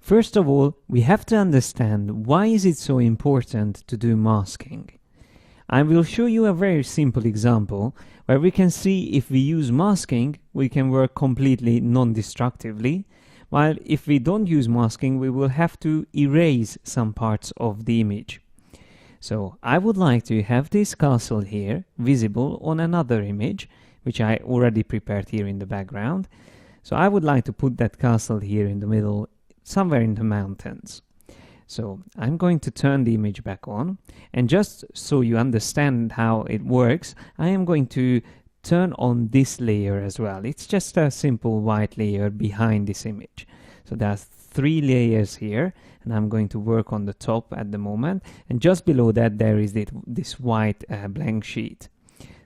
First of all, we have to understand why is it so important to do masking. I will show you a very simple example where we can see if we use masking, we can work completely non-destructively, while if we don't use masking, we will have to erase some parts of the image. So I would like to have this castle here visible on another image, which I already prepared here in the background. So I would like to put that castle here in the middle, somewhere in the mountains. So I'm going to turn the image back on, and just so you understand how it works, I am going to turn on this layer as well. It's just a simple white layer behind this image. So there's 3 layers here, and I'm going to work on the top at the moment, and just below that there is this white blank sheet.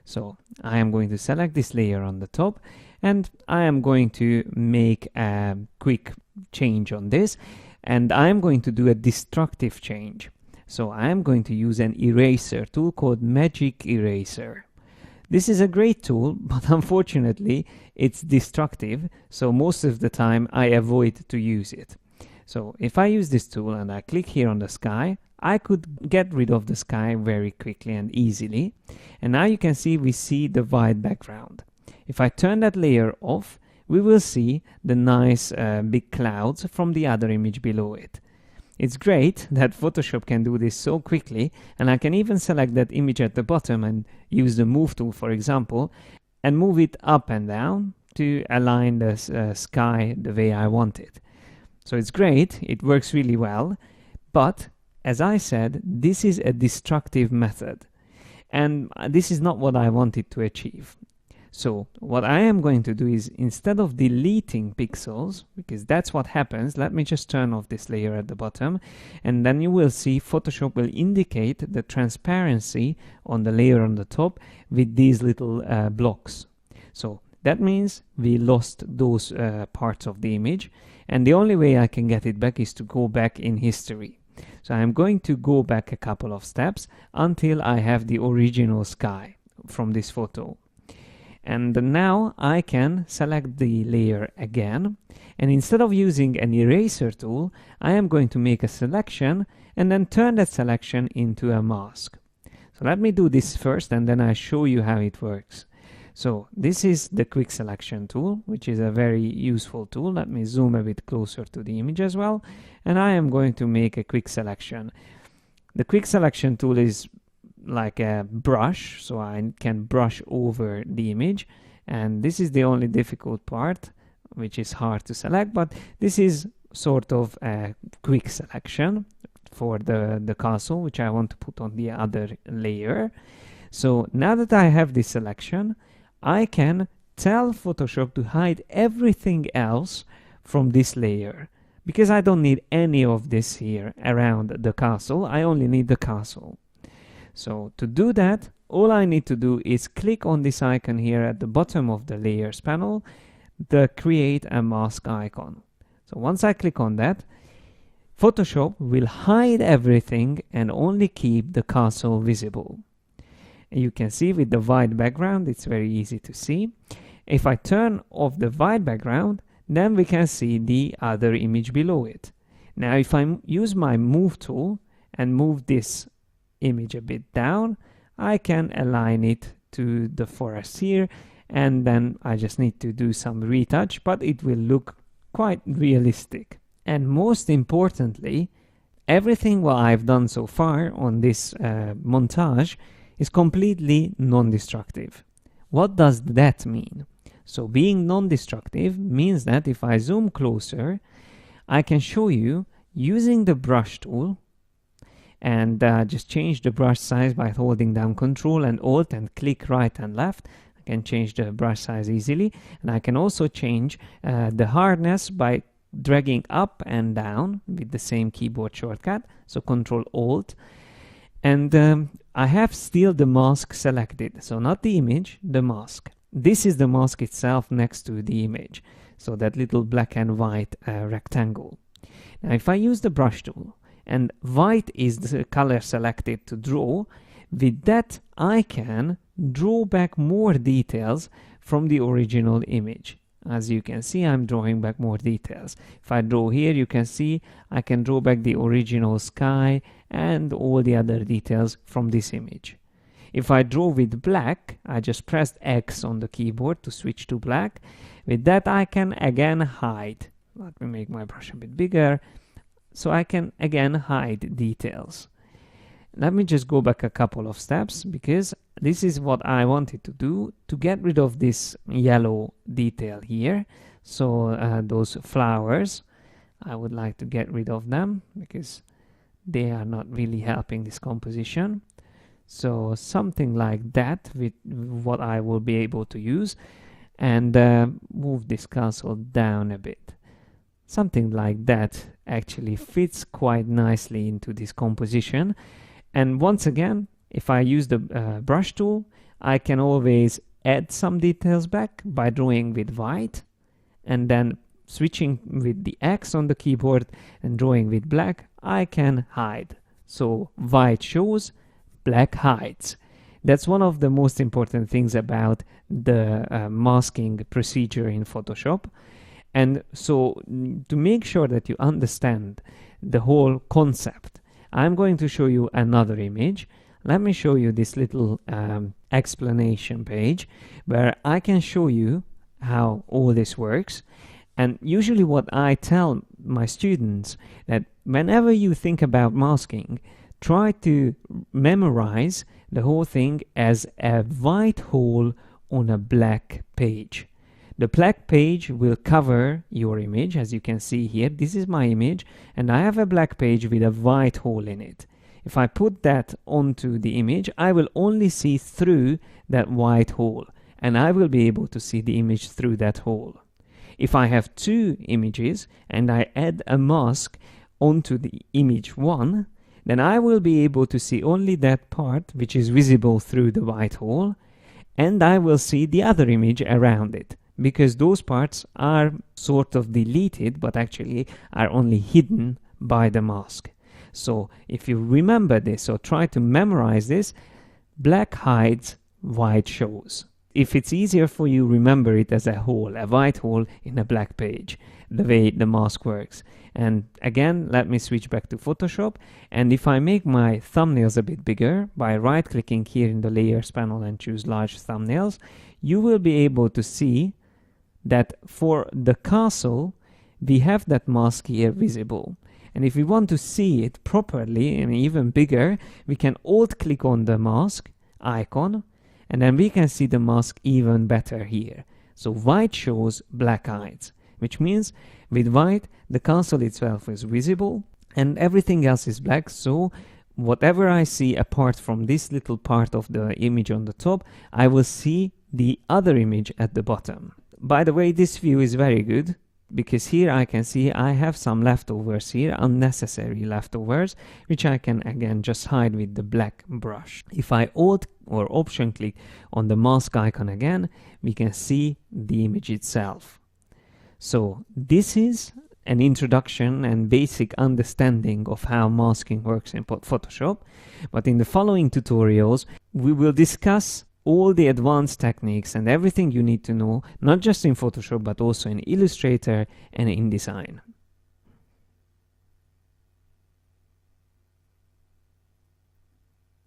So I am going to select this layer on the top, and I am going to make a quick change on this, and I'm going to do a destructive change. So I am going to use an eraser tool called Magic Eraser. This is a great tool, but unfortunately it's destructive, so most of the time I avoid to use it. So if I use this tool and I click here on the sky, I could get rid of the sky very quickly and easily. And now you can see we see the white background. If I turn that layer off, we will see the nice big clouds from the other image below it. It's great that Photoshop can do this so quickly, and I can even select that image at the bottom and use the move tool, for example, and move it up and down to align the sky the way I want it. So it's great, it works really well, but as I said, this is a destructive method, and this is not what I wanted to achieve. So what I am going to do is, instead of deleting pixels, because that's what happens, let me just turn off this layer at the bottom, and then you will see Photoshop will indicate the transparency on the layer on the top with these little blocks. So that means we lost those parts of the image, and the only way I can get it back is to go back in history. So I'm going to go back a couple of steps until I have the original sky from this photo. And now I can select the layer again, and instead of using an eraser tool, I am going to make a selection and then turn that selection into a mask. So let me do this first, and then I show you how it works. So this is the quick selection tool, which is a very useful tool. Let me zoom a bit closer to the image as well, and I am going to make a quick selection. The quick selection tool is like a brush, so I can brush over the image, and this is the only difficult part, which is hard to select, but this is sort of a quick selection for the castle, which I want to put on the other layer. So now that I have this selection, I can tell Photoshop to hide everything else from this layer, because I don't need any of this here around the castle. I only need the castle. So to do that, all I need to do is click on this icon here at the bottom of the layers panel, the create a mask icon. So once I click on that, Photoshop will hide everything and only keep the castle visible. And you can see with the white background, it's very easy to see. If I turn off the white background, then we can see the other image below it. Now if I use my move tool and move this image a bit down, I can align it to the forest here, and then I just need to do some retouch, but it will look quite realistic. And most importantly, everything what I've done so far on this montage is completely non-destructive. What does that mean? So being non-destructive means that if I zoom closer, I can show you using the brush tool, and just change the brush size by holding down Ctrl and Alt and click right and left. I can change the brush size easily, and I can also change the hardness by dragging up and down with the same keyboard shortcut, so Ctrl Alt. And I have still the mask selected, so not the image, the mask. This is the mask itself next to the image, so that little black and white rectangle. Now if I use the brush tool, and white is the color selected to draw, with that I can draw back more details from the original image. As you can see, I'm drawing back more details. If I draw here, you can see I can draw back the original sky and all the other details from this image. If I draw with black, I just pressed X on the keyboard to switch to black. With that, I can again hide. Let me make my brush a bit bigger, so I can again hide details. Let me just go back a couple of steps, because this is what I wanted to do to get rid of this yellow detail here. So those flowers, I would like to get rid of them because they are not really helping this composition. So something like that with what I will be able to use, and move this castle down a bit. Something like that actually fits quite nicely into this composition. And once again, if I use the brush tool, I can always add some details back by drawing with white, and then switching with the X on the keyboard and drawing with black, I can hide. So white shows, black hides. That's one of the most important things about the masking procedure in Photoshop. And so to make sure that you understand the whole concept, I'm going to show you another image. Let me show you this little explanation page where I can show you how all this works. And usually what I tell my students, that whenever you think about masking, try to memorize the whole thing as a white hole on a black page. The black page will cover your image, as you can see here. This is my image, and I have a black page with a white hole in it. If I put that onto the image, I will only see through that white hole, and I will be able to see the image through that hole. If I have two images and I add a mask onto the image one, then I will be able to see only that part which is visible through the white hole, and I will see the other image around it, because those parts are sort of deleted but actually are only hidden by the mask. So if you remember this or try to memorize this, black hides, white shows. If it's easier for you, remember it as a hole, a white hole in a black page, the way the mask works. And again, let me switch back to Photoshop, and if I make my thumbnails a bit bigger by right-clicking here in the Layers panel and choose Large Thumbnails, you will be able to see that for the castle, we have that mask here visible. And if we want to see it properly and even bigger, we can alt-click on the mask icon, and then we can see the mask even better here. So white shows, black hides, which means with white, the castle itself is visible and everything else is black. So whatever I see apart from this little part of the image on the top, I will see the other image at the bottom. By the way, this view is very good, because here I can see I have some leftovers here, unnecessary leftovers, which I can again just hide with the black brush. If I Alt or Option click on the mask icon again, we can see the image itself. So this is an introduction and basic understanding of how masking works in Photoshop, but in the following tutorials we will discuss all the advanced techniques and everything you need to know, not just in Photoshop but also in Illustrator and InDesign.